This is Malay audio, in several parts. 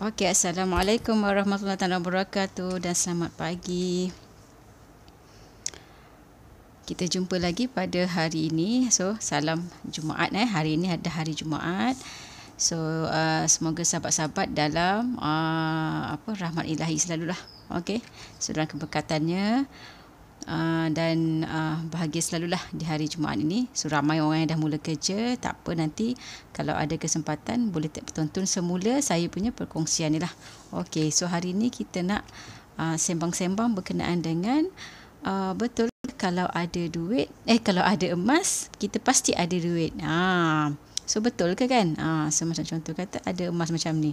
Okey, Assalamualaikum warahmatullahi wabarakatuh dan selamat pagi. Kita jumpa lagi pada hari ini. So, salam Jumaat Hari ini ada hari Jumaat. So, semoga sahabat-sahabat dalam rahmat ilahi selalulah. Okey. So, dalam keberkatannya dan bahagia selalulah di hari Jumaat ini. So, ramai orang yang dah mula kerja, tak apa, nanti kalau ada kesempatan boleh tonton semula saya punya perkongsian ni lah. Okey, so hari ini kita nak sembang-sembang berkenaan dengan betul kalau ada duit, kalau ada emas, kita pasti ada duit. So betul ke kan? So macam contoh kata ada emas macam ni.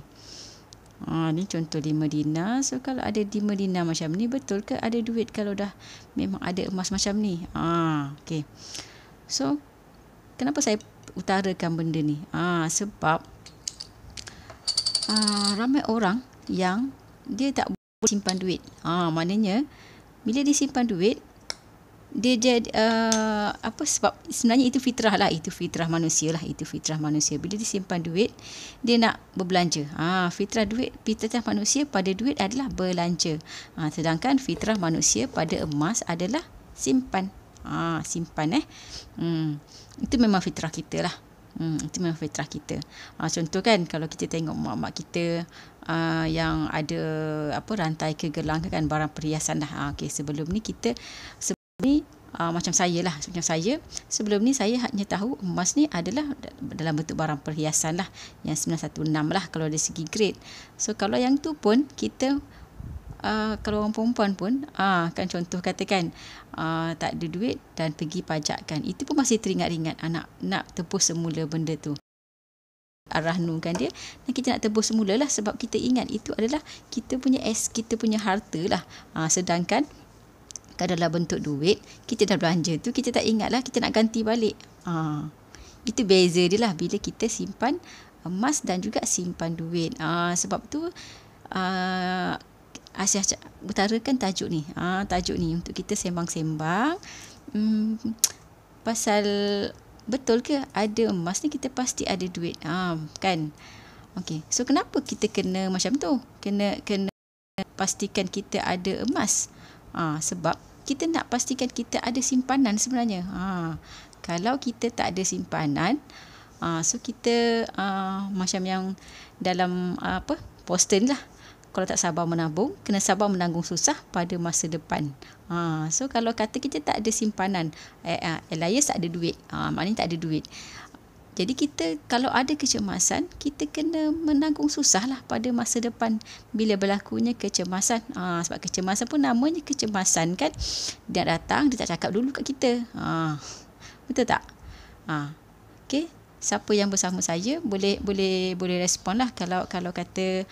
Ni contoh 5 dinar. So kalau ada 5 dinar macam ni, betul ke ada duit kalau dah memang ada emas macam ni? Okay. So kenapa saya utarakan benda ni? Sebab ramai orang yang dia tak boleh simpan duit. Maknanya bila dia simpan duit, dia jadi sebab sebenarnya itu fitrah lah, itu fitrah manusia. Bila dia simpan duit, dia nak berbelanja. Fitrah manusia pada duit adalah belanja. Sedangkan fitrah manusia pada emas adalah simpan. Itu memang fitrah kita lah. Itu memang fitrah kita. Contoh kan, kalau kita tengok mak-mak kita yang ada rantai ke gelang kan, barang perhiasan dah. Sebelum ni macam saya sebelum ni saya hanya tahu emas ni adalah dalam bentuk barang perhiasan lah, yang 916 lah kalau dari segi grade. So kalau yang tu pun kita kalau orang perempuan pun kan contoh katakan tak ada duit dan pergi pajakkan, itu pun masih teringat-ingat nak tebus semula benda tu, rahnukan dia, dan kita nak tebus semula lah, sebab kita ingat itu adalah kita punya harta lah. Sedangkan kalau dalam bentuk duit, kita dah belanja tu, kita tak ingat lah, kita nak ganti balik. Itu beza dia lah bila kita simpan emas dan juga simpan duit. Sebab tu Asyah utarakan tajuk ni untuk kita sembang-sembang pasal betul ke ada emas ni kita pasti ada duit, kan? Okey, so kenapa kita kena macam tu, kena pastikan kita ada emas? Sebab kita nak pastikan kita ada simpanan sebenarnya. Kalau kita tak ada simpanan, so kita macam yang dalam poster ni lah, kalau tak sabar menabung, kena sabar menanggung susah pada masa depan. So kalau kata kita tak ada simpanan, alias tak ada duit, maknanya tak ada duit. Jadi kita kalau ada kecemasan, kita kena menanggung susah lah pada masa depan bila berlakunya kecemasan. Sebab kecemasan pun namanya kecemasan kan. Dia datang, dia tak cakap dulu kat kita. Betul tak? Okay. Siapa yang bersama saya boleh respon lah kalau kata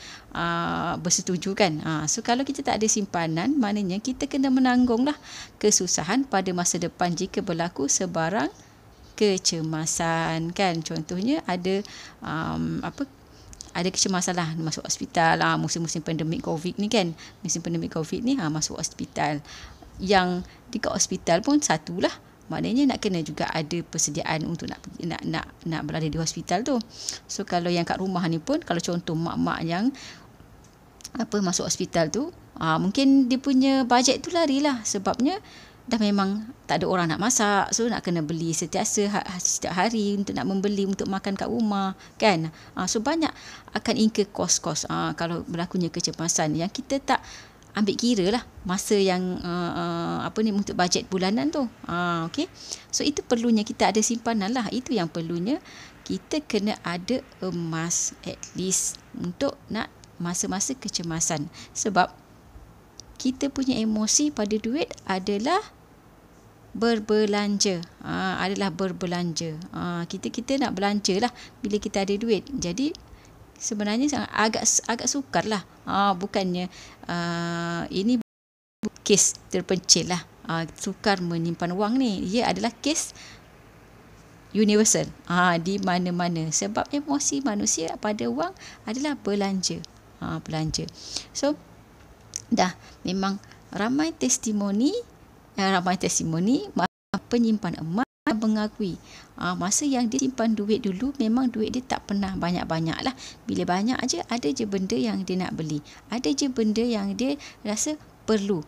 bersetuju kan. So kalau kita tak ada simpanan, maknanya kita kena menanggung lah kesusahan pada masa depan jika berlaku sebarang kecemasan kan. Contohnya ada ada kecemasan lah, masuk hospital musim-musim pandemik COVID ni kan. Musim pandemik COVID ni masuk hospital. Yang dekat hospital pun satulah, maknanya nak kena juga ada persediaan untuk nak berada di hospital tu. So kalau yang kat rumah ni pun, kalau contoh mak-mak yang masuk hospital tu, mungkin dia punya bajet tu larilah, sebabnya dah memang tak ada orang nak masak, so nak kena beli setiap hari untuk nak membeli untuk makan kat rumah kan. So banyak akan incur kos-kos kalau berlakunya kecemasan yang kita tak ambil kira lah masa yang untuk bajet bulanan tu. Okay. So itu perlunya kita ada simpanan lah. Itu yang perlunya kita kena ada emas at least untuk nak masa-masa kecemasan. Sebab kita punya emosi pada duit adalah berbelanja. Kita nak belanja lah bila kita ada duit. Jadi sebenarnya agak sukar lah. Bukannya ini kes terpencil lah. Sukar menyimpan wang ni. Ia adalah kes universal. Di mana-mana. Sebab emosi manusia pada wang adalah belanja. So dah memang ramai testimoni penyimpan emas mengakui masa yang dia simpan duit dulu, memang duit dia tak pernah banyak-banyak lah. Bila banyak aja, ada je benda yang dia nak beli, ada je benda yang dia rasa perlu,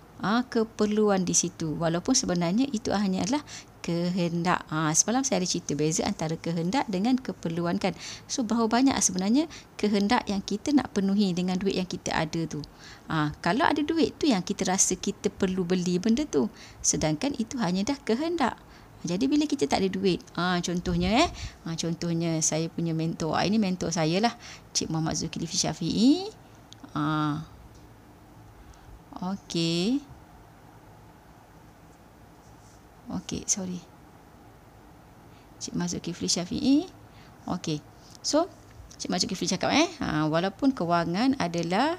keperluan di situ, walaupun sebenarnya itu hanyalah kehendak. Semalam saya ada cerita beza antara kehendak dengan keperluan kan. So berapa banyak sebenarnya kehendak yang kita nak penuhi dengan duit yang kita ada tu. Kalau ada duit tu yang kita rasa kita perlu beli benda tu, sedangkan itu hanya dah kehendak. Jadi bila kita tak ada duit, contohnya contohnya saya punya mentor, ini mentor saya lah, Cik Muhammad Zulkifli Syafiee. Okey, sorry. Cik Muhammad Zulkifli Syafiee. Okey. So, Cik Muhammad Zulkifli cakap walaupun kewangan adalah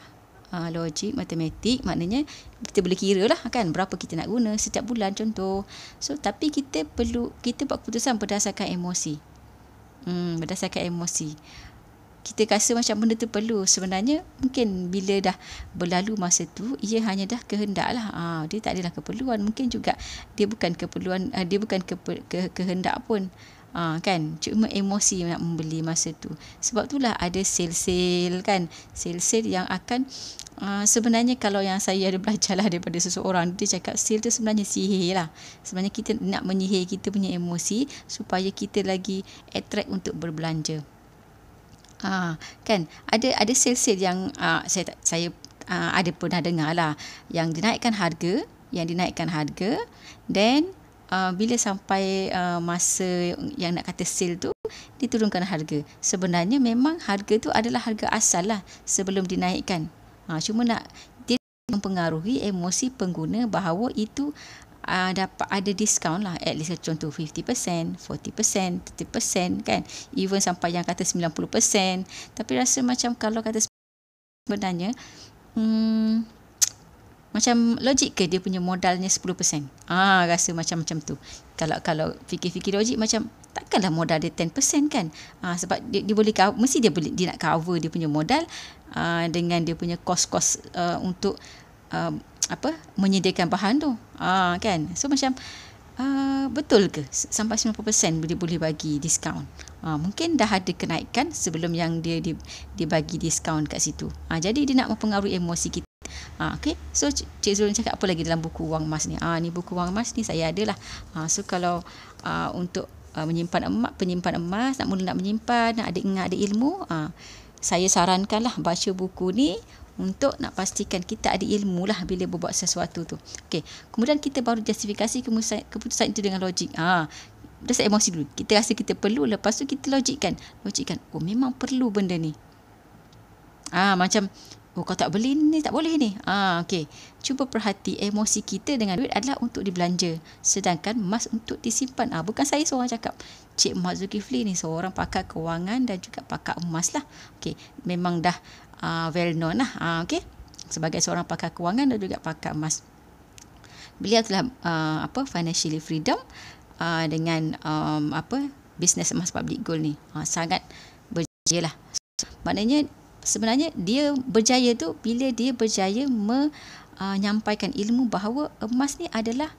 logik, matematik, maknanya kita boleh kira lah kan berapa kita nak guna setiap bulan contoh. So, tapi kita buat keputusan berdasarkan emosi. Berdasarkan emosi. Kita rasa macam benda tu perlu. Sebenarnya mungkin bila dah berlalu masa tu, ia hanya dah kehendak lah. Dia tak adalah keperluan. Mungkin juga dia bukan keperluan, dia bukan kehendak pun. Kan, cuma emosi nak membeli masa tu. Sebab itulah ada sale-sale kan, sale-sale yang akan sebenarnya kalau yang saya ada belajar lah daripada seseorang, dia cakap sale tu sebenarnya sihir lah. Sebenarnya kita nak menyihir kita punya emosi supaya kita lagi attract untuk berbelanja. Kan ada sale-sale yang saya ada pernah dengar lah, yang dinaikkan harga, then bila sampai masa yang nak kata sale tu, diturunkan harga. Sebenarnya memang harga tu adalah harga asal lah sebelum dinaikkan. Cuma dia mempengaruhi emosi pengguna bahawa itu dapat ada diskaun lah, at least contoh 50%, 40%, 30% kan, even sampai yang kata 90%. Tapi rasa macam kalau kata sebenarnya macam logik ke dia punya modalnya 10%? Rasa macam tu. Kalau fikir-fikir logik, macam takkanlah modal dia 10% kan? Sebab dia boleh cover, mesti dia nak cover dia punya modal dengan dia punya kos-kos untuk menyediakan bahan tu. Kan? So macam betul ke sampai 90% dia boleh bagi diskaun? Mungkin dah ada kenaikan sebelum yang dia bagi diskaun kat situ. Jadi dia nak mempengaruhi emosi kita. Okay. So Cik Zulun cakap apa lagi dalam buku wang emas ni? Ni buku wang emas ni saya ada lah. So kalau untuk penyimpan emas, nak menyimpan, nak ada ilmu, saya sarankanlah baca buku ni untuk nak pastikan kita ada ilmu lah bila berbuat sesuatu tu. Okay. Kemudian kita baru justifikasi keputusan itu dengan logik. Berdasarkan emosi dulu. Kita rasa kita perlu, lepas tu kita logikkan. Oh memang perlu benda ni. Macam kau tak beli ni, tak boleh ni. Okay. Cuba perhati, emosi kita dengan duit adalah untuk dibelanja, sedangkan emas untuk disimpan. Bukan saya seorang cakap. Cik Muhammad Zulkifli ni seorang pakar kewangan dan juga pakar emas lah. Okay. Memang dah well known lah. Okay. Sebagai seorang pakar kewangan dan juga pakar emas. Beliau telah financially freedom dengan bisnes emas public gold ni. Sangat berjaya lah. Maknanya sebenarnya dia berjaya tu bila dia berjaya menyampaikan ilmu bahawa emas ni adalah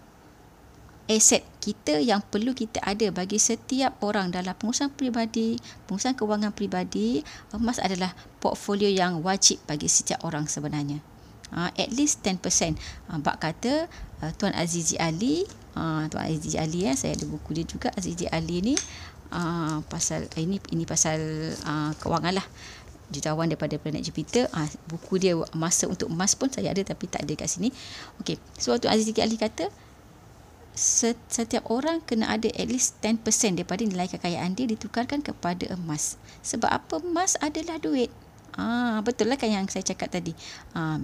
aset kita yang perlu kita ada bagi setiap orang dalam pengurusan peribadi, pengurusan kewangan peribadi. Emas adalah portfolio yang wajib bagi setiap orang sebenarnya. At least 10%. Bak kata Tuan Azizi Ali, saya ada buku dia juga, Azizi Ali ni, pasal ini pasal kewangan lah, jutawan daripada planet Jupiter. Buku dia Masa untuk Emas pun saya ada, tapi tak ada kat sini. Okey, so Tuan Azizi Ali kata setiap orang kena ada at least 10% daripada nilai kekayaan dia ditukarkan kepada emas. Sebab apa? Emas adalah duit. Betul lah kan yang saya cakap tadi.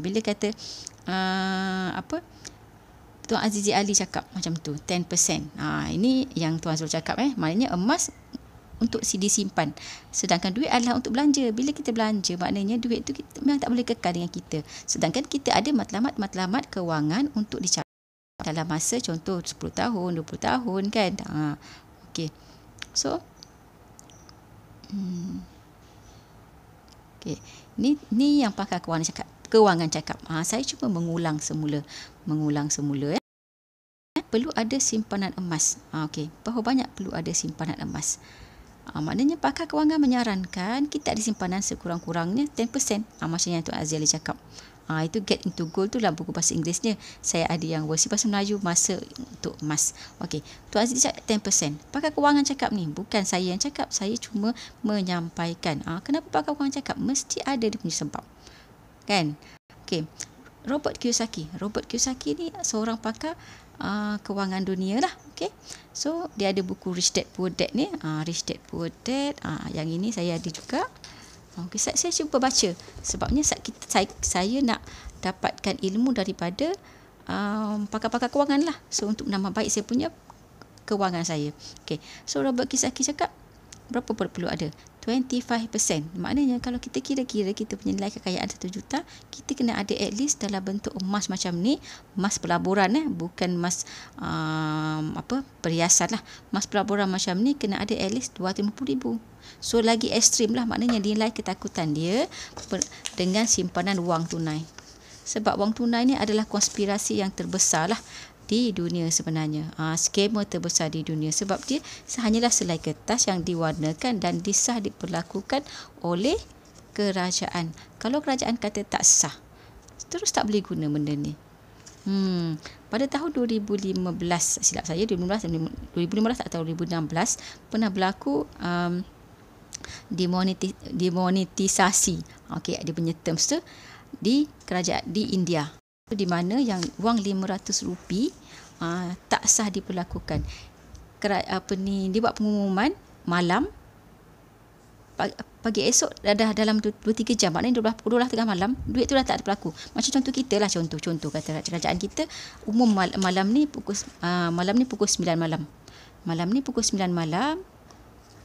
Bila kata Tuan Azizi Ali cakap macam tu, 10%. Ini yang Tuan Zul cakap, maknanya emas untuk disimpan, sedangkan duit adalah untuk belanja. Bila kita belanja, maknanya duit tu memang tak boleh kekal dengan kita. Sedangkan kita ada matlamat kewangan untuk dicapai dalam masa contoh 10 tahun, 20 tahun kan. Okey. So okey. Ni yang pakar kewangan cakap. Saya cuma mengulang semula. perlu ada simpanan emas. Okey, berapa banyak perlu ada simpanan emas? Maknanya pakar kewangan menyarankan kita ada simpanan sekurang-kurangnya 10%. Macam yang Tuan Azali cakap. Itu Get into Gold tu lah buku bahasa Inggerisnya. Saya ada yang versi bahasa Melayu, Masa untuk Emas. Okey, Tuan Azali cakap 10%. Pakar kewangan cakap ni, bukan saya yang cakap. Saya cuma menyampaikan. Kenapa pakar kewangan cakap? Mesti ada dia punya sebab. Kan? Okey. Robert Kiyosaki. Robert Kiyosaki ni seorang pakar kewangan dunia lah. Okay. So dia ada buku Rich Dad Poor Dad ni. Rich Dad Poor Dad. Yang ini saya ada juga. Okay, saya cuba baca. Sebabnya saya nak dapatkan ilmu daripada pakar-pakar kewangan lah. So untuk menambah baik saya punya kewangan saya. Okay. So Robert Kiyosaki cakap berapa perlu ada? 25%. Maknanya kalau kita kira-kira kita punya nilai kekayaan 1 juta, kita kena ada at least dalam bentuk emas macam ni, emas pelaburan bukan emas perhiasan lah. Emas pelaburan macam ni kena ada at least 250,000. So lagi ekstrim lah, maknanya nilai ketakutan dia dengan simpanan wang tunai. Sebab wang tunai ni adalah konspirasi yang terbesar lah di dunia sebenarnya. Skema terbesar di dunia sebab dia hanyalah selai kertas yang diwarnakan dan disah diperlakukan oleh kerajaan. Kalau kerajaan kata tak sah, terus tak boleh guna benda ni. Pada tahun 2015, silap saya 2015 atau 2016 pernah berlaku demonetisasi. Okey, dia punya terms tu di kerajaan di India, di mana yang wang RM500 tak sah diperlakukan. Dia buat pengumuman malam, pagi esok dah dalam 2-3 jam, maknanya 12 tengah malam duit tu dah tak ada berlaku. Macam contoh kita lah, contoh kata kerajaan kita umum malam ni pukul 9 malam. Malam ni pukul 9 malam,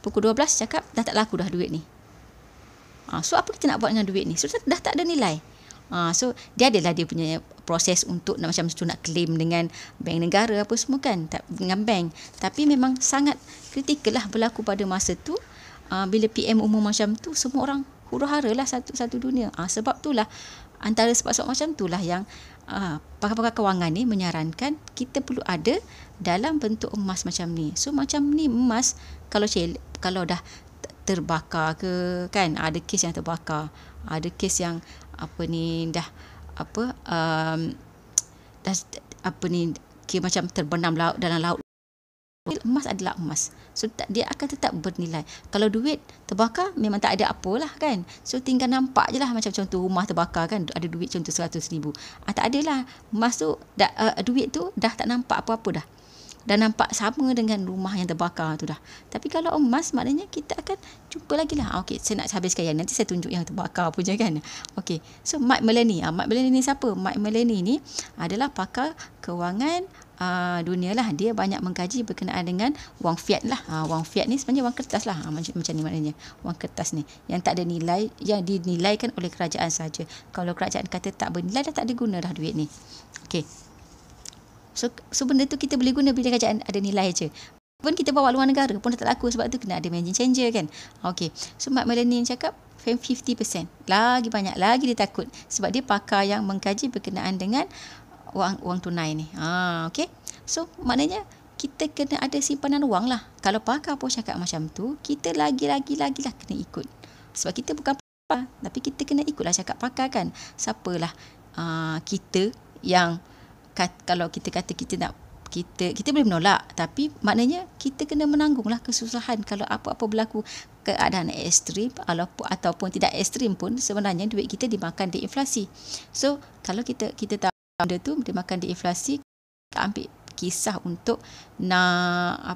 pukul 12 cakap dah tak laku dah duit ni. So apa kita nak buat dengan duit ni? So dah tak ada nilai. So dia adalah dia punya proses untuk macam tu nak claim dengan bank negara apa semua kan, dengan bank. Tapi memang sangat kritikal lah berlaku pada masa tu. Bila PM umum macam tu, semua orang huru-hara lah satu dunia. Sebab itulah, antara sebab-sebab macam itulah yang pakar-pakar kewangan ni menyarankan kita perlu ada dalam bentuk emas macam ni. So macam ni emas, kalau dah terbakar ke kan, ada kes yang terbakar, ada kes yang macam terbenam dalam laut. Emas adalah emas, so dia akan tetap bernilai. Kalau duit terbakar memang tak ada apalah kan, so tinggal nampak je lah. Macam contoh rumah terbakar kan, ada duit contoh 100,000, tak adalah emas tu, duit tu dah tak nampak apa-apa dah nampak sama dengan rumah yang terbakar tu dah. Tapi kalau emas, maknanya kita akan jumpa lagi lah. Okey, saya nak habiskan yang nanti saya tunjuk yang terbakar punya kan. Okey, so Mike Maloney. Mike Maloney ni siapa? Mike Maloney ni adalah pakar kewangan dunia lah. Dia banyak mengkaji berkenaan dengan wang fiat lah. Wang fiat ni sebenarnya wang kertas lah. Macam ni maknanya. Wang kertas ni yang tak ada nilai, yang dinilaikan oleh kerajaan saja. Kalau kerajaan kata tak bernilai, dah tak ada guna dah duit ni. Okey. So benda tu kita boleh guna bila kerajaan ada nilai je. Pun kita bawa luar negara pun dah tak laku, sebab tu kena ada margin changer kan. Okey. So Mike Maloney cakap 50%. Lagi banyak, lagi dia takut. Sebab dia pakar yang mengkaji berkenaan dengan wang tunai ni. Okey. So maknanya kita kena ada simpanan wang lah. Kalau pakar pun cakap macam tu, kita lagi-lagi lah kena ikut. Sebab kita bukan pakar, tapi kita kena ikutlah cakap pakar kan. Siapalah kita yang kalau kita kata kita boleh menolak, tapi maknanya kita kena menanggunglah kesusahan kalau apa-apa berlaku keadaan ekstrim ataupun tidak ekstrim pun, sebenarnya duit kita dimakan di inflasi. So kalau kita tahu benda tu dimakan di inflasi, kita ambil kisah untuk nak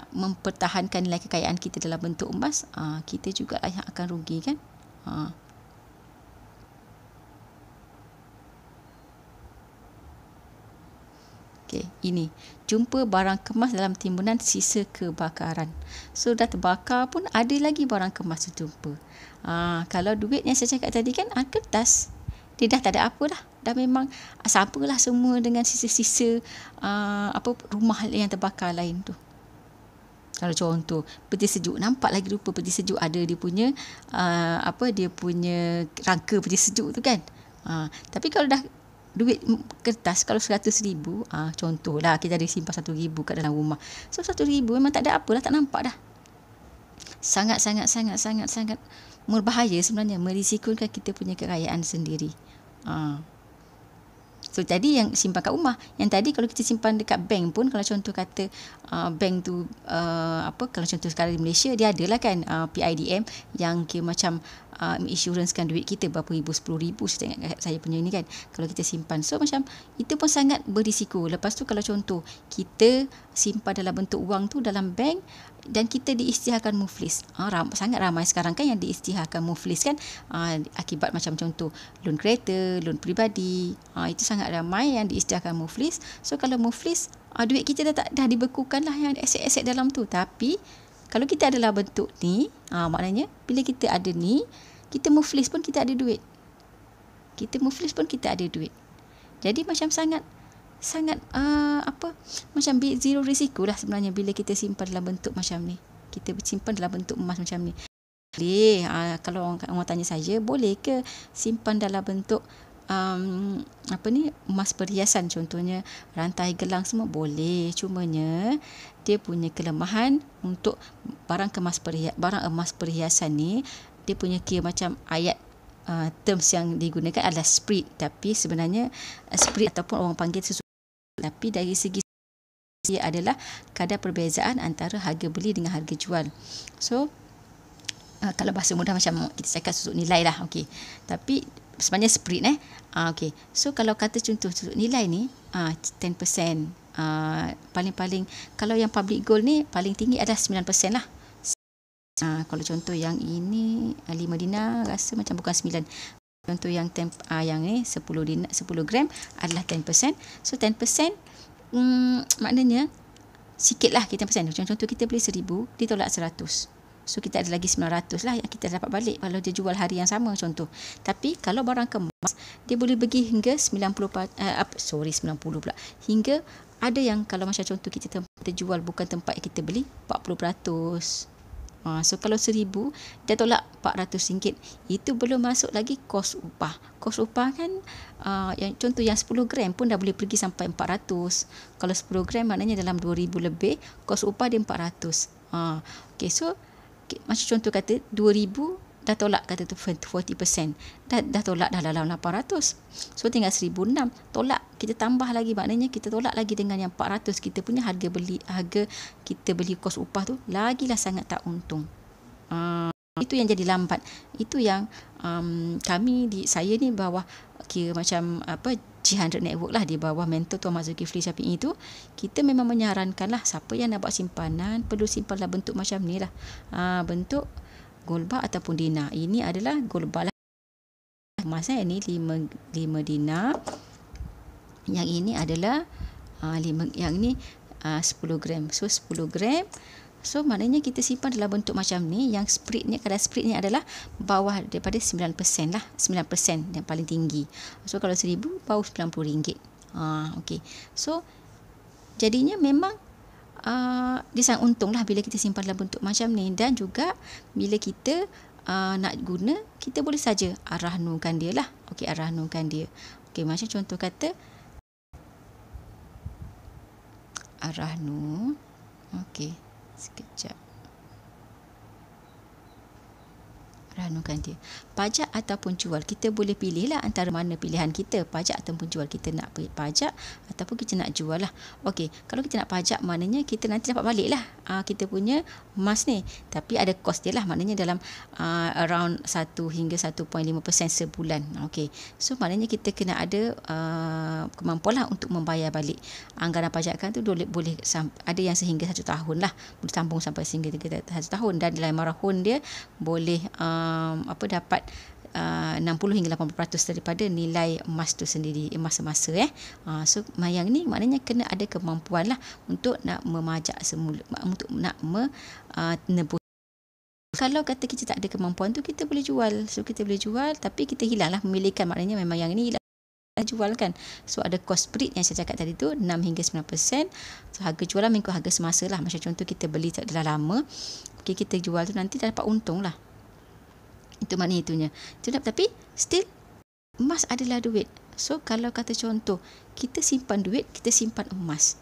mempertahankan nilai kekayaan kita dalam bentuk emas, kita juga yang akan rugi kan. Okey, ini jumpa barang kemas dalam timbunan sisa kebakaran. So dah terbakar pun ada lagi barang kemas tu jumpa. Kalau duit yang saya cakap tadi kan, kertas, dia dah tak ada apa dah. Dah memang sama lah semua dengan sisa-sisa rumah yang terbakar lain tu. Kalau contoh peti sejuk, nampak lagi rupa peti sejuk ada dia punya dia punya rangka peti sejuk tu kan. Tapi kalau dah duit kertas kalau 100,000, contohlah kita ada simpan 1,000 kat dalam rumah. So 1,000 memang tak ada apa dah, tak nampak dah. Sangat berbahaya sebenarnya, merisikokan kita punya kekayaan sendiri. So tadi yang simpan kat rumah, yang tadi kalau kita simpan dekat bank pun, kalau contoh kata bank tu kalau contoh sekarang di Malaysia dia adalah kan PIDM yang kira macam insurancekan duit kita berapa ribu, 10,000 saya tengok kat saya punya ni kan, kalau kita simpan. So macam itu pun sangat berisiko. Lepas tu kalau contoh kita simpan dalam bentuk wang tu dalam bank dan kita diisytiharkan muflis, sangat ramai sekarang kan yang diisytiharkan muflis kan, akibat macam contoh loan kereta, loan peribadi, itu sangat ramai yang diisytiharkan muflis. So kalau muflis, duit kita dah dibekukan lah yang aset-aset dalam tu. Tapi kalau kita adalah bentuk ni, maknanya bila kita ada ni, kita muflis pun kita ada duit. Jadi macam sangat macam zero risiko lah sebenarnya bila kita simpan dalam bentuk macam ni. Kita simpan dalam bentuk emas macam ni. Boleh, kalau orang tanya saya, boleh ke simpan dalam bentuk emas perhiasan, contohnya rantai gelang semua? Boleh, cumanya dia punya kelemahan untuk barang emas perhiasan ni, dia punya kira macam ayat terms yang digunakan adalah spread, tapi sebenarnya spread ataupun orang panggil tapi dari segi dia adalah kadar perbezaan antara harga beli dengan harga jual. So kalau bahasa mudah macam kita cakap susuk nilai lah, okey. Tapi sebenarnya spread okey. So kalau kata contoh susuk nilai ni 10%, paling-paling kalau yang public gold ni paling tinggi adalah 9% lah. Kalau contoh yang ini 5 dinar rasa macam bukan 9. Contoh yang yang ni 10 gram adalah 10%. So 10% maknanya sikit lah kita persen. Contoh kita beli 1,000, dia tolak 100. So kita ada lagi 900 lah yang kita dapat balik kalau dia jual hari yang sama contoh. Tapi kalau barang kemas, dia boleh pergi hingga 90 pula. Hingga ada yang kalau macam contoh kita jual bukan tempat yang kita beli 40%. So kalau 1,000 dia tolak RM400, itu belum masuk lagi kos upah. Kos upah kan yang contoh yang 10 gram pun dah boleh pergi sampai 400. Kalau 10 gram maknanya dalam 2,000 lebih, kos upah dia 400. Okay, so macam contoh kata 2,000 dah tolak kata tu 40%. Dah tolak dah dalam 800. So tinggal 1,006. Tolak, kita tambah lagi, maknanya kita tolak lagi dengan yang 400. Kita punya harga kita beli kos upah tu lagilah sangat tak untung. Itu yang jadi lambat. Itu yang saya ni bawah kira macam G100 Network lah, di bawah mentor Tuan Mak Zulkifli Syafiee itu, kita memang menyarankan lah siapa yang nak buat simpanan perlu simpanlah bentuk macam ni lah, bentuk gold bar ataupun dinar. Ini adalah gold bar lah, emas ini 5 dinar, yang ini adalah 5, yang ini 10 gram. So 10 gram, so maknanya kita simpan dalam bentuk macam ni, yang kadar spreadnya adalah bawah daripada 9% lah, 9% yang paling tinggi. So kalau 1,000 bawah RM90. Okay. So jadinya memang dia sangat untung lah bila kita simpan dalam bentuk macam ni. Dan juga bila kita nak guna, kita boleh saja arahnukan dia lah. Okey, arahnukan dia. Okey, macam contoh kata arahnu. Okey, sekejap. Arahnukan dia. Pajak ataupun jual, kita boleh pilih lah antara mana pilihan kita, pajak ataupun jual. Kita nak pajak ataupun kita nak jual lah. Okey, kalau kita nak pajak, maknanya kita nanti dapat balik lah kita punya emas ni, tapi ada kos dia lah, maknanya dalam around 1 hingga 1.5% sebulan. Okey, so maknanya kita kena ada kemampuan lah untuk membayar balik. Anggaran pajakan tu boleh ada yang sehingga 1 tahun lah, boleh sambung sampai sehingga 1 tahun, dan dalam marahun dia boleh dapat 60 hingga 80% daripada nilai emas tu sendiri, emas semasa. So yang ni maknanya kena ada kemampuan lah untuk nak memajak semula, untuk nak menebus. Kalau kata kita tak ada kemampuan tu, kita boleh jual. So kita boleh jual, tapi kita hilanglah memilikan, maknanya memang yang ni hilang jual kan. So ada cost spread yang saya cakap tadi tu 6 hingga 9%. So harga jualan mengikut harga semasa lah. Macam contoh kita beli dah lama, okay, kita jual tu nanti dah dapat untung lah. Itu maknanya itunya. Tapi still emas adalah duit. So kalau kata contoh, kita simpan duit, kita simpan emas.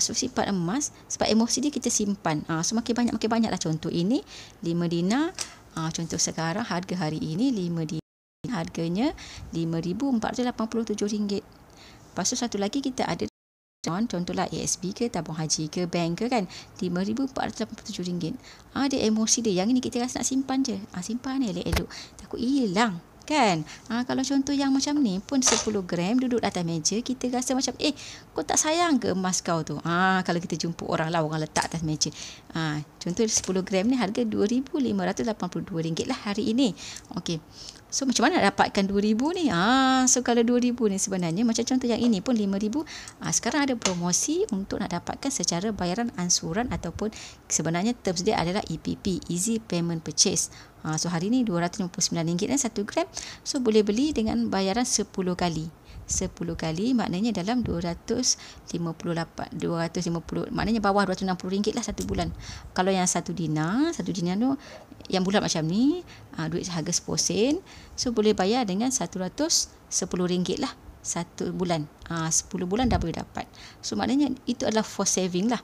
So simpan emas sebab emosi dia kita simpan. So makin banyak lah. Contoh ini 5 dinar. Contoh sekarang harga hari ini 5 dinar, harganya RM5,487. Lepas tu satu lagi kita ada contohlah ASB ke, tabung haji ke, bank ke kan, RM5,487. Dia emosi dia, yang ini kita rasa nak simpan je. Simpan elok-elok, takut hilang kan. Kalau contoh yang macam ni pun 10 gram duduk atas meja, kita rasa macam kau tak sayang ke emas kau tu. Kalau kita jumpa orang lah, orang letak atas meja. Contoh 10 gram ni harga RM2,582 lah hari ini. Okey. So macam mana nak dapatkan 2,000 ni? So kalau 2,000 ni sebenarnya macam contoh yang ini pun 5,000. Sekarang ada promosi untuk nak dapatkan secara bayaran ansuran ataupun sebenarnya terms dia adalah EPP, Easy Payment Purchase. So hari ni RM259 1 gram. So boleh beli dengan bayaran 10 kali. 10 kali maknanya dalam 250, maknanya bawah RM260 lah satu bulan. Kalau yang 1 dinar tu yang bulat macam ni, duit harga 10 sen, so boleh bayar dengan RM110 lah satu bulan. 10 bulan dah boleh dapat. So maknanya itu adalah force saving lah.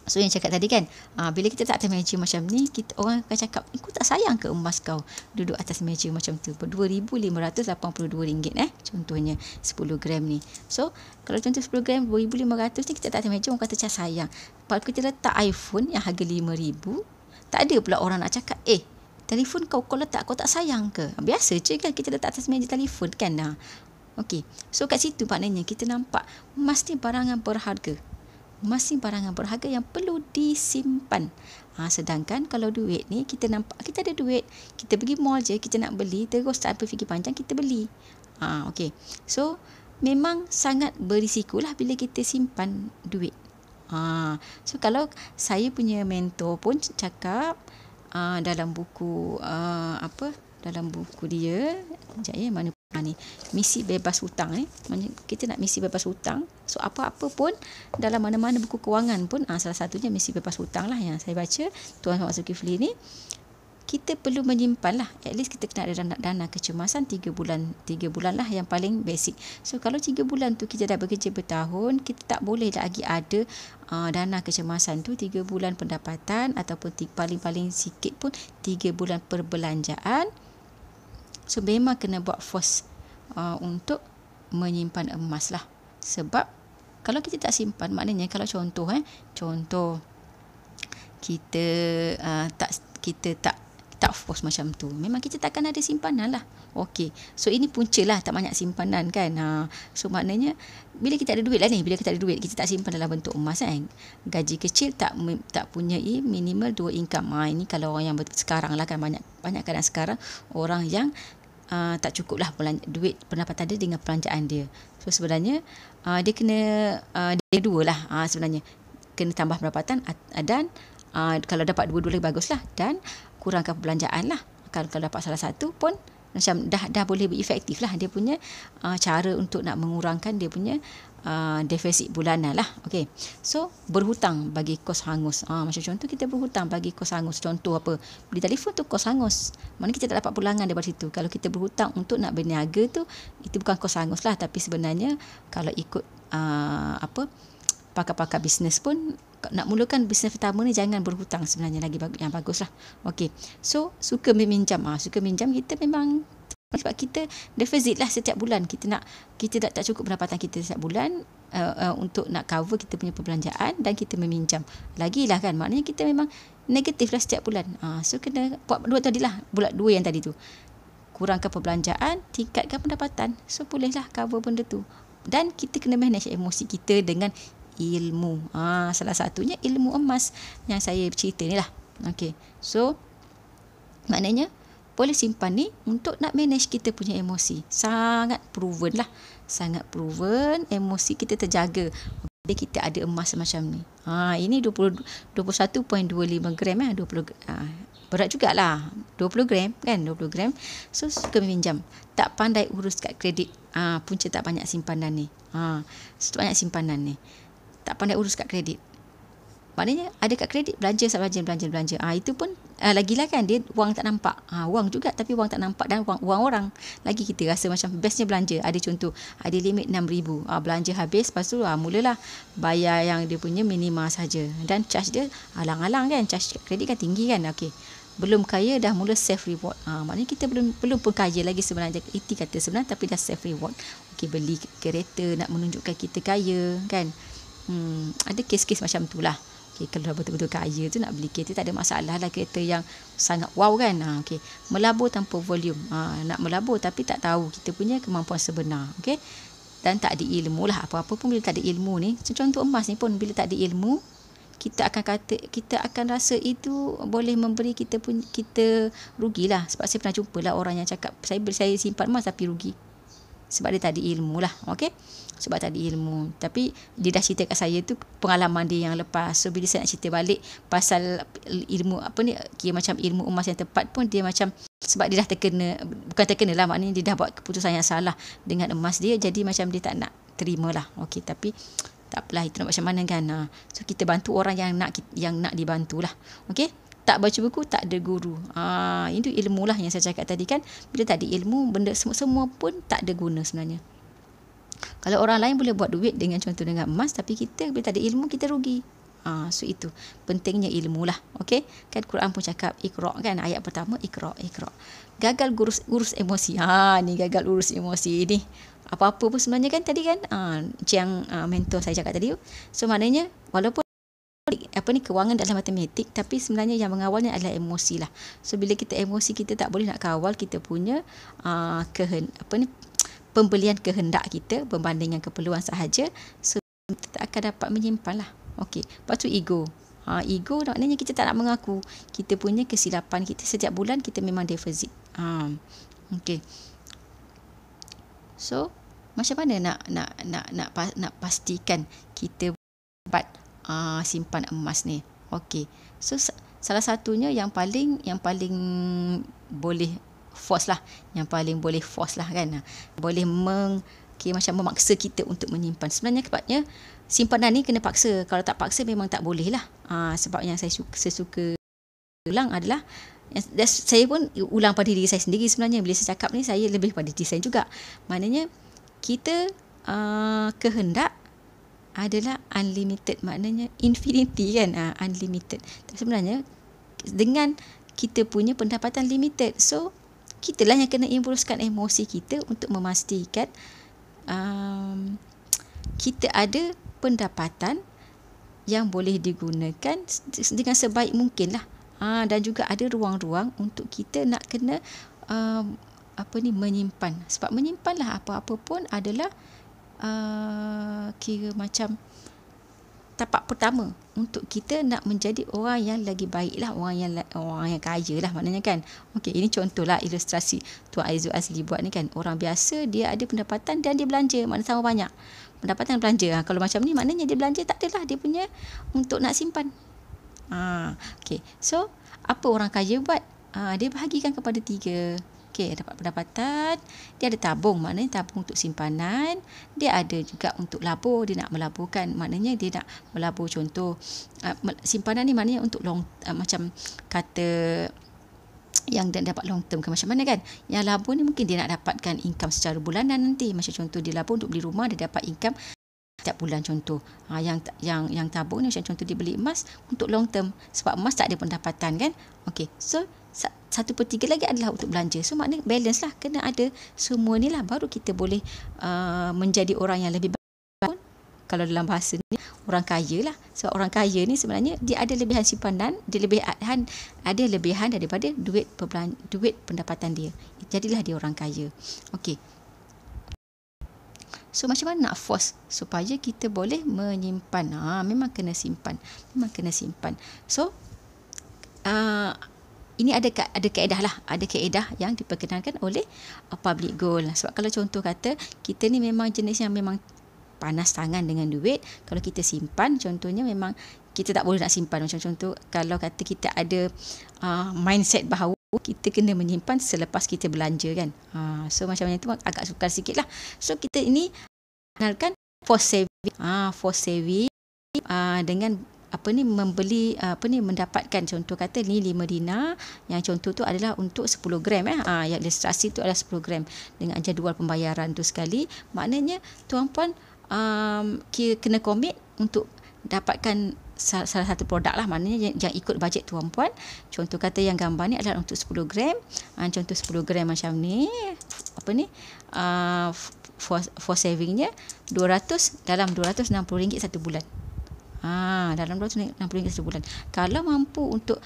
So yang cakap tadi kan, bila kita tak atas meja macam ni, orang akan cakap, kau tak sayang ke emas kau duduk atas meja macam tu, RM2,582 contohnya 10 gram ni. So kalau contoh 10 gram RM2,500 ni, kita tak atas meja, orang kata macam sayang. Kalau kita letak iPhone yang harga RM5,000, tak ada pula orang nak cakap, telefon kau letak, kau tak sayang ke? Biasa je kan kita letak atas meja telefon kan. Okey. So kat situ maknanya kita nampak emas ni barangan berharga. Emas ni barangan berharga yang perlu disimpan. Sedangkan kalau duit ni, kita nampak kita ada duit, kita pergi mall je, kita nak beli, terus tanpa fikir panjang kita beli. Okey. So memang sangat berisiko lah bila kita simpan duit. So kalau saya punya mentor pun cakap dalam buku dalam buku dia, mana ni, misi bebas hutang ni, kita nak misi bebas hutang. So apa-apa pun dalam mana-mana buku kewangan pun, salah satunya misi bebas hutang lah yang saya baca, Tuan Muhammad Zulkifli ni, kita perlu menyimpan lah, at least kita kena ada dana kecemasan 3 bulan lah yang paling basic. So kalau 3 bulan tu kita dah bekerja bertahun, kita tak boleh lagi ada dana kecemasan tu 3 bulan pendapatan ataupun paling-paling sikit pun 3 bulan perbelanjaan. So memang kena buat force untuk menyimpan emas lah. Sebab kalau kita tak simpan, maknanya kalau contoh kita tak force macam tu, memang kita takkan ada simpanan lah. Okey. So ini punca lah tak banyak simpanan kan. So maknanya bila kita ada duit lah ni, bila kita ada duit, kita tak simpan dalam bentuk emas kan. Gaji kecil tak punyai minimal 2 income. Ini kalau orang yang sekarang lah kan, banyak kadang sekarang orang yang tak cukup lah duit pendapatan dia dengan pelanjaan dia. So sebenarnya dia kena dia dua lah sebenarnya, kena tambah pendapatan dan kalau dapat dua-dua lagi bagus lah, dan kurangkan perbelanjaan lah. Kalau dapat salah satu pun macam dah boleh berefektif lah dia punya cara untuk nak mengurangkan dia punya defisit bulanan lah. Okay. So berhutang bagi kos hangus. Macam contoh kita berhutang bagi kos hangus. Contoh apa? Beli telefon tu kos hangus. Mana kita tak dapat pulangan daripada situ. Kalau kita berhutang untuk nak berniaga tu, itu bukan kos hangus lah. Tapi sebenarnya kalau ikut pakar-pakar bisnes pun, nak mulakan bisnes pertama ni jangan berhutang, sebenarnya lagi yang bagus lah. Okey. So suka meminjam. Suka minjam kita memang sebab kita defisit lah setiap bulan. Kita tak cukup pendapatan kita setiap bulan untuk nak cover kita punya perbelanjaan, dan kita meminjam lagi lah kan. Maknanya kita memang negatif lah setiap bulan. So kena buat bulat dua yang tadi tu. Kurangkan perbelanjaan, tingkatkan pendapatan. So bolehlah cover benda tu. Dan kita kena manage emosi kita dengan ilmu. Salah satunya ilmu emas yang saya cerita ni lah. Okay. So maknanya boleh simpan ni untuk nak manage kita punya emosi. Sangat proven lah. Sangat proven, emosi kita terjaga bila kita ada emas macam ni. Ini 21.25 gram 20 berat jugalah. 20 gram kan, 20 gram. So suka meminjam, tak pandai urus kad kredit. Punca tak banyak simpanan ni. Tak banyak simpanan ni. Tak pandai urus kad kredit. Maknanya ada kad kredit, belanja. Itu pun lagilah kan dia wang tak nampak. Wang juga tapi wang tak nampak dan wang orang. Lagi kita rasa macam bestnya belanja. Ada contoh, ada limit 6,000. Belanja habis, lepas tu mulalah bayar yang dia punya minima saja. Dan charge dia alang-alang kan. Charge kredit kan tinggi kan. Okey. Belum kaya dah mula self reward. Maknanya kita belum pun kaya lagi sebenarnya. Iti kata sebenarnya tapi dah self reward. Okey, beli kereta nak menunjukkan kita kaya kan. Ada kes-kes macam itulah. Okay, kalau dah betul-betul kaya tu nak beli kereta tak ada masalah lah, kereta yang sangat wow kan. Okay. Melabur tanpa volume. Nak melabur tapi tak tahu kita punya kemampuan sebenar. Okay. Dan tak ada ilmu lah. Apa-apa pun bila tak ada ilmu ni. Contoh emas ni pun bila tak ada ilmu, kita akan rasa itu boleh memberi kita rugilah. Sebab saya pernah jumpa lah orang yang cakap saya simpan emas tapi rugi. Sebab dia tak ada ilmu lah. Okay. Sebab tak ada ilmu. Tapi dia dah cerita kat saya tu pengalaman dia yang lepas. So bila saya nak cerita balik pasal ilmu kira macam ilmu emas yang tepat pun, dia macam sebab dia dah bukan terkena lah, maknanya dia dah buat keputusan yang salah dengan emas dia, jadi macam dia tak nak terima lah. Okey, tapi tak apalah, itu nak macam mana kan. So kita bantu orang yang nak dibantulah. Okey. Tak baca buku, tak ada guru. Itu ilmu lah yang saya cakap tadi kan. Bila tak ada ilmu, benda semua pun tak ada guna sebenarnya. Kalau orang lain boleh buat duit dengan emas, tapi kita bila tak ada ilmu, kita rugi. So itu pentingnya ilmu lah. Okay? Kan Quran pun cakap Iqra' kan, ayat pertama Iqra'. Gagal urus emosi. Ni gagal urus emosi ni. Apa-apa pun sebenarnya kan tadi kan, yang mentor saya cakap tadi. So maknanya walaupun kewangan dalam matematik, tapi sebenarnya yang mengawalnya adalah emosi lah. So bila kita emosi, kita tak boleh nak kawal kita punya pembelian kehendak kita berbanding dengan keperluan sahaja. So kita tak akan dapat menyimpan lah. Okey. Lepas tu ego. Ego maknanya kita tak nak mengaku kita punya kesilapan kita. Setiap bulan kita memang defisit. Okey. So macam mana nak pastikan kita dapat simpan emas ni? Okey. So salah satunya yang paling boleh force lah, kan, boleh macam memaksa kita untuk menyimpan. Sebenarnya simpanan ni kena paksa. Kalau tak paksa memang tak boleh lah. Sebab yang saya suka ulang adalah, saya pun ulang pada diri saya sendiri sebenarnya. Bila saya cakap ni, saya lebih pada diri saya juga. Maknanya kita kehendak adalah unlimited, maknanya infinity kan, unlimited. Tapi sebenarnya dengan kita punya pendapatan limited, so kitalah yang kena improve emosi kita untuk memastikan kita ada pendapatan yang boleh digunakan dengan sebaik mungkin lah. Dan juga ada ruang-ruang untuk kita nak kena menyimpan. Sebab menyimpanlah apa-apa pun adalah kira macam tapak pertama untuk kita nak menjadi orang yang lagi baik lah, orang yang kaya lah maknanya kan. Okey, ini contohlah ilustrasi Tuan Aizul Azli buat ni kan. Orang biasa dia ada pendapatan dan dia belanja, maknanya sama banyak pendapatan belanja. Kalau macam ni maknanya dia belanja tak adalah dia punya untuk nak simpan. Okey, so apa orang kaya buat? Dia bahagikan kepada 3. Okey, dapat pendapatan, dia ada tabung, maknanya tabung untuk simpanan, dia ada juga untuk labur, dia nak melaburkan, maknanya dia nak melabur contoh simpanan ni maknanya untuk macam kata yang dapat long term ke macam mana kan. Yang labur ni mungkin dia nak dapatkan income secara bulanan nanti. Macam contoh dia labur untuk beli rumah, dia dapat income setiap bulan contoh. Yang tabung ni macam contoh dia beli emas untuk long term, sebab emas tak ada pendapatan kan. Okey, so 1/3 lagi adalah untuk belanja. So maknanya balance lah, kena ada semua ni lah, baru kita boleh menjadi orang yang lebih baik. Kalau dalam bahasa ni orang kaya lah. Sebab orang kaya ni sebenarnya dia ada lebihan simpanan, ada lebihan daripada duit pendapatan dia. Jadilah dia orang kaya. Okey. So macam mana nak force supaya kita boleh menyimpan? Memang kena simpan. So ini ada kaedah lah. Ada kaedah yang diperkenalkan oleh public goal. Sebab kalau contoh kata kita ni memang jenis yang memang panas tangan dengan duit, kalau kita simpan contohnya memang kita tak boleh nak simpan. Macam contoh kalau kata kita ada mindset bahawa kita kena menyimpan selepas kita belanja kan. So macam itu agak sukar sikit lah. So kita ini kenalkan force saving. Force saving dengan mendapatkan, contoh kata ni 5 dinar, yang contoh tu adalah untuk 10 gram yang ilustrasi tu adalah 10 gram dengan jadual pembayaran tu sekali. Maknanya tuan-puan kena komit untuk dapatkan salah satu produk lah, maknanya yang ikut bajet tuan-puan. Contoh kata yang gambar ni adalah untuk 10 gram. Contoh 10 gram macam ni, for savingnya 200 dalam RM260 satu bulan. Dalam RM260 satu bulan. Kalau mampu untuk,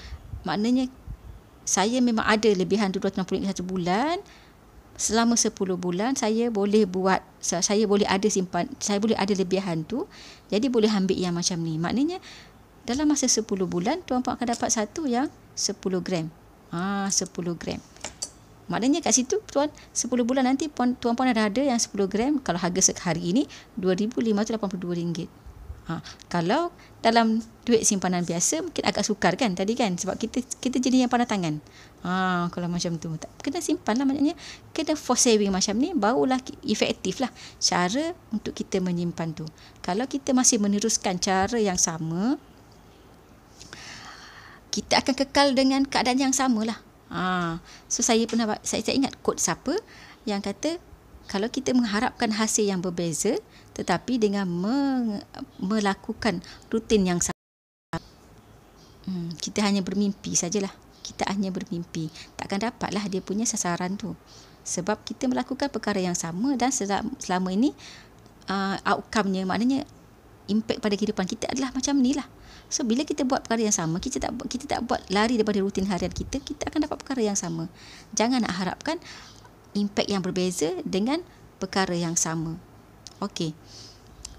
maknanya saya memang ada lebihan RM260 satu bulan, selama 10 bulan saya boleh buat, saya boleh ada simpan, saya boleh ada lebihan tu, jadi boleh ambil yang macam ni. Maknanya dalam masa 10 bulan tuan-puan akan dapat satu yang 10 gram. 10 gram. Maknanya kat situ tuan 10 bulan nanti tuan-puan ada yang 10 gram, kalau harga hari ini RM2,582. Kalau dalam duit simpanan biasa mungkin agak sukar kan tadi kan, sebab kita jenis yang pandai tangan. Kalau macam tu tak kena simpan lah, maknanya kena for saving macam ni, barulah efektif lah cara untuk kita menyimpan tu. Kalau kita masih meneruskan cara yang sama, kita akan kekal dengan keadaan yang sama lah. So saya ingat quote siapa yang kata, kalau kita mengharapkan hasil yang berbeza tetapi dengan melakukan rutin yang sama, kita hanya bermimpi sajalah. Kita hanya bermimpi, takkan dapatlah dia punya sasaran tu. Sebab kita melakukan perkara yang sama dan selama ini outcome-nya, maknanya impact pada kehidupan kita adalah macam ni lah. So bila kita buat perkara yang sama, kita tak buat lari daripada rutin harian kita akan dapat perkara yang sama. Jangan nak harapkan impact yang berbeza dengan perkara yang sama. Okey.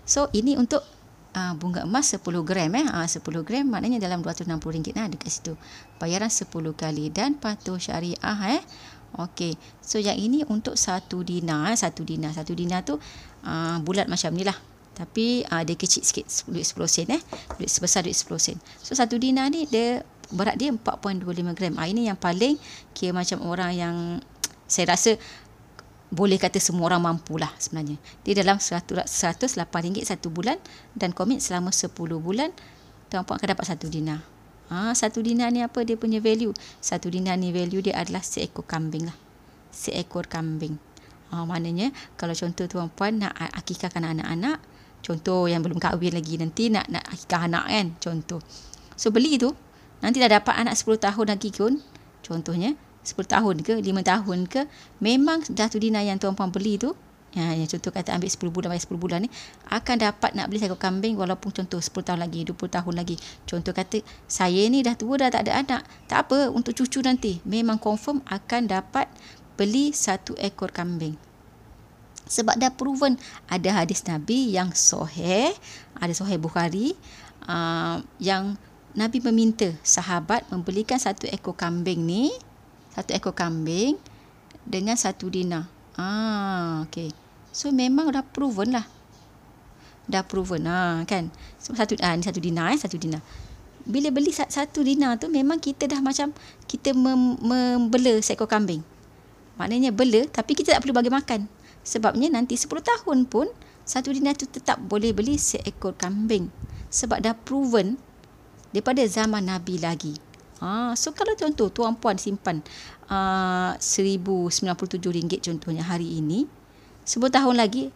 So ini untuk bunga emas 10 gram 10 gram maknanya dalam RM260 dekat situ. Bayaran 10 kali dan patuh syariah Okey. So yang ini untuk 1 dinar. 1 dinar tu bulat macam ni lah. Tapi dia kecil sikit, duit 10 sen duit sebesar duit 10 sen. So 1 dinar ni berat dia 4.25 gram. Ini yang paling kira macam orang yang saya rasa boleh kata semua orang mampulah sebenarnya. Dia dalam RM108 satu bulan, dan komit selama 10 bulan tuan-puan akan dapat 1 dinar. 1 dinar ni apa dia punya value? 1 dinar ni value dia adalah seekor kambing lah. Seekor kambing. Maknanya kalau contoh tuan-puan nak akikahkan anak-anak, contoh yang belum kahwin lagi, nanti nak akikah anak kan, contoh. So beli tu, nanti dah dapat anak 10 tahun lagi pun, contohnya 10 tahun ke 5 tahun ke, memang dah 1 dinar yang tuan-puan beli tu, yang contoh kata ambil 10 bulan, bayar 10 bulan ni, akan dapat nak beli seekor kambing walaupun contoh 10 tahun lagi, 20 tahun lagi. Contoh kata saya ni dah tua, dah tak ada anak, tak apa, untuk cucu nanti memang confirm akan dapat beli 1 ekor kambing. Sebab dah proven, ada hadis Nabi yang sahih, ada sahih Bukhari, yang Nabi meminta sahabat membelikan 1 ekor kambing ni, 1 ekor kambing dengan 1 dinar. Okay. So memang dah proven lah. Dah proven kan. So, ni 1 dinar 1 dinar. Bila beli 1 dinar tu, memang kita dah macam kita membela seekor kambing. Maknanya bela, tapi kita tak perlu bagi makan. Sebabnya nanti 10 tahun pun 1 dinar tu tetap boleh beli seekor kambing. Sebab dah proven daripada zaman Nabi lagi. So kalau contoh tuan-puan simpan RM1,097 contohnya hari ini, 10 tahun lagi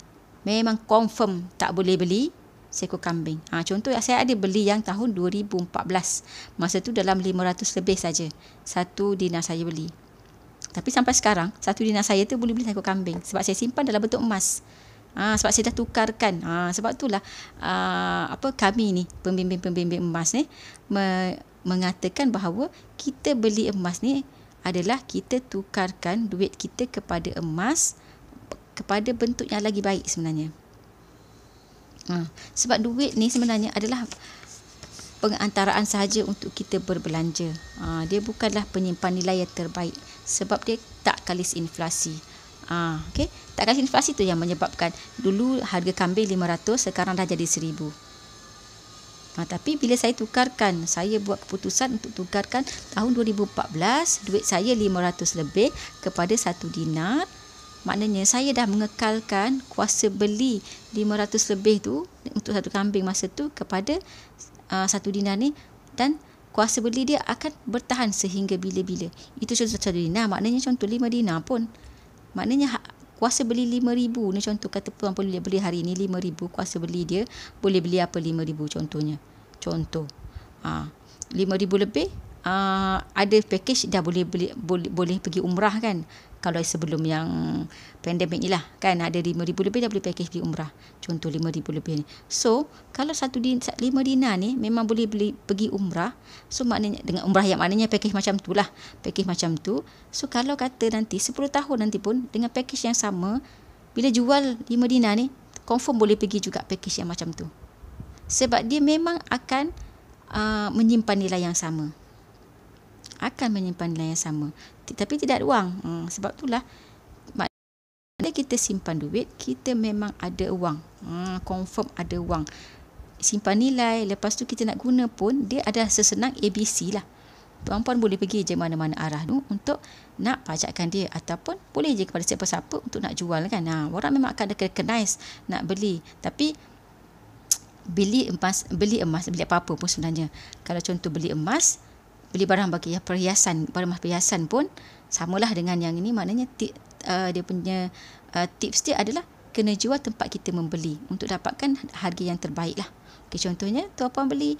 memang confirm tak boleh beli seekor kambing. Contoh saya ada beli yang tahun 2014. Masa tu dalam 500 lebih saja 1 dinar saya beli. Tapi sampai sekarang 1 dinar saya tu boleh beli seekor kambing, sebab saya simpan dalam bentuk emas. Sebab saya dah tukarkan. Sebab itulah kami ni pembimbing-pembimbing emas ni mengatakan bahawa kita beli emas ni adalah kita tukarkan duit kita kepada emas, kepada bentuk yang lagi baik sebenarnya. Sebab duit ni sebenarnya adalah pengantaraan sahaja untuk kita berbelanja. Dia bukanlah penyimpan nilai yang terbaik, sebab dia tak kalis inflasi. Okay? Tak kalis inflasi tu yang menyebabkan dulu harga kambing 500, sekarang dah jadi 1000. Tapi bila saya tukarkan, saya buat keputusan untuk tukarkan tahun 2014, duit saya 500 lebih kepada 1 dinar. Maknanya saya dah mengekalkan kuasa beli 500 lebih tu untuk 1 kambing masa tu kepada satu dinar ni, dan kuasa beli dia akan bertahan sehingga bila-bila. Itu contoh satu dinar. Maknanya contoh 5 dinar pun, maknanya kuasa beli 5,000 ni, contoh kata tuan boleh beli hari ni 5,000, kuasa beli dia boleh beli apa 5,000 contohnya. Contoh 5,000 lebih, ada package dah boleh pergi umrah kan. Kalau sebelum yang pandemik ni lah kan, ada 5,000 lebih dah boleh package pergi umrah. Contoh 5,000 lebih ni. So kalau 5 dinar ni memang boleh pergi umrah. So maknanya dengan umrah yang maknanya package macam tu lah, package macam tu. So kalau kata nanti 10 tahun nanti pun dengan package yang sama, bila jual 5 dinar ni, confirm boleh pergi juga package yang macam tu. Sebab dia memang akan menyimpan nilai yang sama. Tapi tidak ada wang. Sebab itulah maknanya kita simpan duit, kita memang ada wang. Confirm ada wang. Simpan nilai, lepas tu kita nak guna pun dia ada sesenang ABC lah. Tuan-puan boleh pergi je mana-mana arah tu untuk nak pajakkan dia, ataupun boleh je kepada siapa-siapa untuk nak jual kan. Orang memang akan ada recognize nak beli. Tapi beli emas, beli apa-apa pun sebenarnya. Kalau contoh beli emas, beli barang bagi perhiasan, barang perhiasan pun samalah dengan yang ini. Maknanya dia punya tips dia adalah kena jual tempat kita membeli untuk dapatkan harga yang terbaik lah. Okay, contohnya tuan-puan beli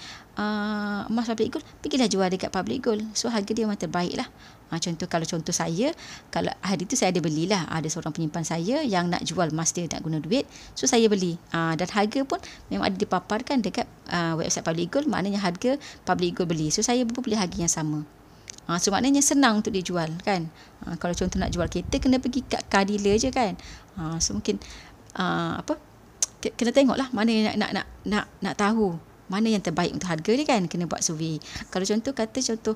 emas public gold, pergilah jual dekat public gold. So harga dia memang terbaik lah. Kalau contoh saya, kalau hari tu saya ada belilah, ada seorang penyimpan saya yang nak jual emas dia, nak guna duit. So saya beli, dan harga pun memang ada dipaparkan dekat website public gold. Maknanya harga public gold beli. So saya pun beli harga yang sama. So maknanya senang untuk dijual kan. Kalau contoh nak jual kereta, kena pergi kat car dealer je kan. So mungkin kena tengoklah mana yang nak tahu mana yang terbaik untuk harga dia kan, kena buat survey. Kalau contoh contoh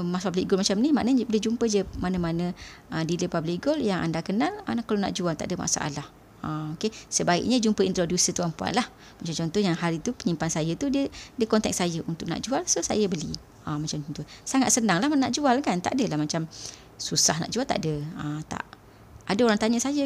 emas public gold macam ni, maknanya boleh jumpa je mana-mana dealer public gold yang anda kenal. Kalau nak jual tak ada masalah. Okay. Sebaiknya jumpa introducer tuan-puan lah. Macam contoh yang hari tu penyimpan saya tu, dia contact saya untuk nak jual, so saya beli. Macam tu. Sangat senang lah nak jual kan. Tak adalah macam susah nak jual, tak ada. Tak. Ada orang tanya saya,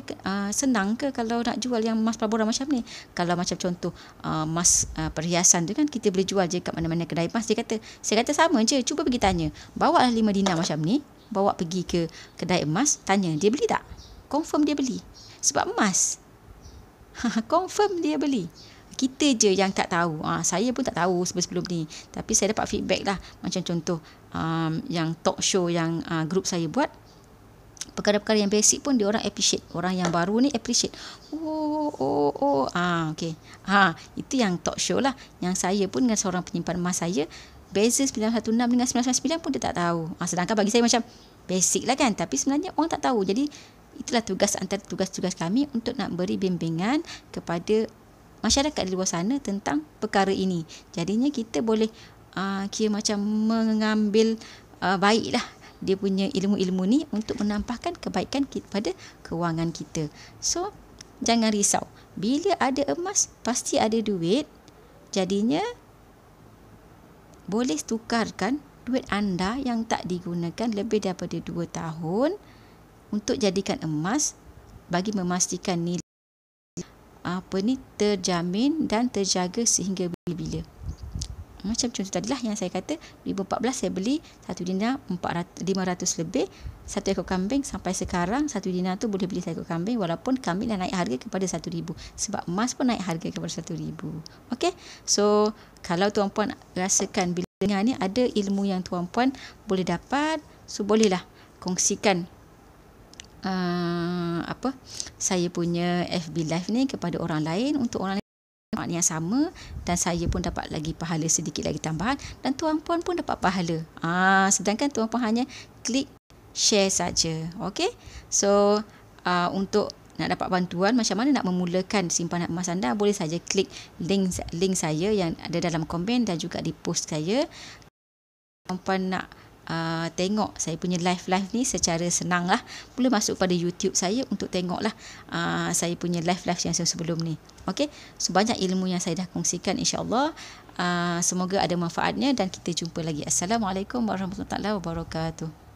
senang ke kalau nak jual yang emas pelaburan macam ni? Kalau macam contoh emas perhiasan tu kan, kita boleh jual je kat mana-mana kedai emas. Saya kata sama je, cuba pergi tanya. Bawa lah 5 dinar macam ni, bawa pergi ke kedai emas, tanya, dia beli tak? Confirm dia beli. Sebab emas. Confirm dia beli. Kita je yang tak tahu. Saya pun tak tahu sebelum ni. Tapi saya dapat feedback lah. Macam contoh yang talk show yang grup saya buat, perkara-perkara yang basic pun dia orang appreciate. Orang yang baru ni appreciate. Okay. Itu yang talk show lah. Yang saya pun dengan seorang penyimpan emas saya, beza 916 dengan 999 pun dia tak tahu. Sedangkan bagi saya macam basic lah kan. Tapi sebenarnya orang tak tahu. Jadi itulah antara tugas-tugas kami untuk nak beri bimbingan kepada masyarakat di luar sana tentang perkara ini. Jadinya kita boleh kira macam mengambil baiklah dia punya ilmu-ilmu ni untuk menampakkan kebaikan pada kewangan kita. So jangan risau, bila ada emas pasti ada duit. Jadinya boleh tukarkan duit anda yang tak digunakan lebih daripada 2 tahun untuk jadikan emas, bagi memastikan nilai terjamin dan terjaga sehingga bila-bila. Macam contoh tadilah yang saya kata, 2014 saya beli 1 dinar 500 lebih, 1 ekor kambing. Sampai sekarang 1 dinar tu boleh beli 1 ekor kambing, walaupun kambing dah naik harga kepada 1,000. Sebab emas pun naik harga kepada 1,000. Okay, so kalau tuan-puan rasakan bila dengar ni ada ilmu yang tuan-puan boleh dapat, so bolehlah kongsikan saya punya FB Live ni kepada orang lain, untuk orang lain makna yang sama, dan saya pun dapat lagi pahala sedikit lagi tambahan, dan tuan-puan pun dapat pahala. Sedangkan tuan-puan hanya klik share saja. Okay, so untuk nak dapat bantuan macam mana nak memulakan simpanan emas anda, boleh saja klik link saya yang ada dalam komen dan juga di post saya. Tuan-puan nak tengok saya punya live ni secara senang lah, boleh masuk pada YouTube saya untuk tengoklah saya punya live yang sebelum ni. Okay, so banyak ilmu yang saya dah kongsikan, insyaAllah semoga ada manfaatnya, dan kita jumpa lagi. Assalamualaikum warahmatullahi wabarakatuh.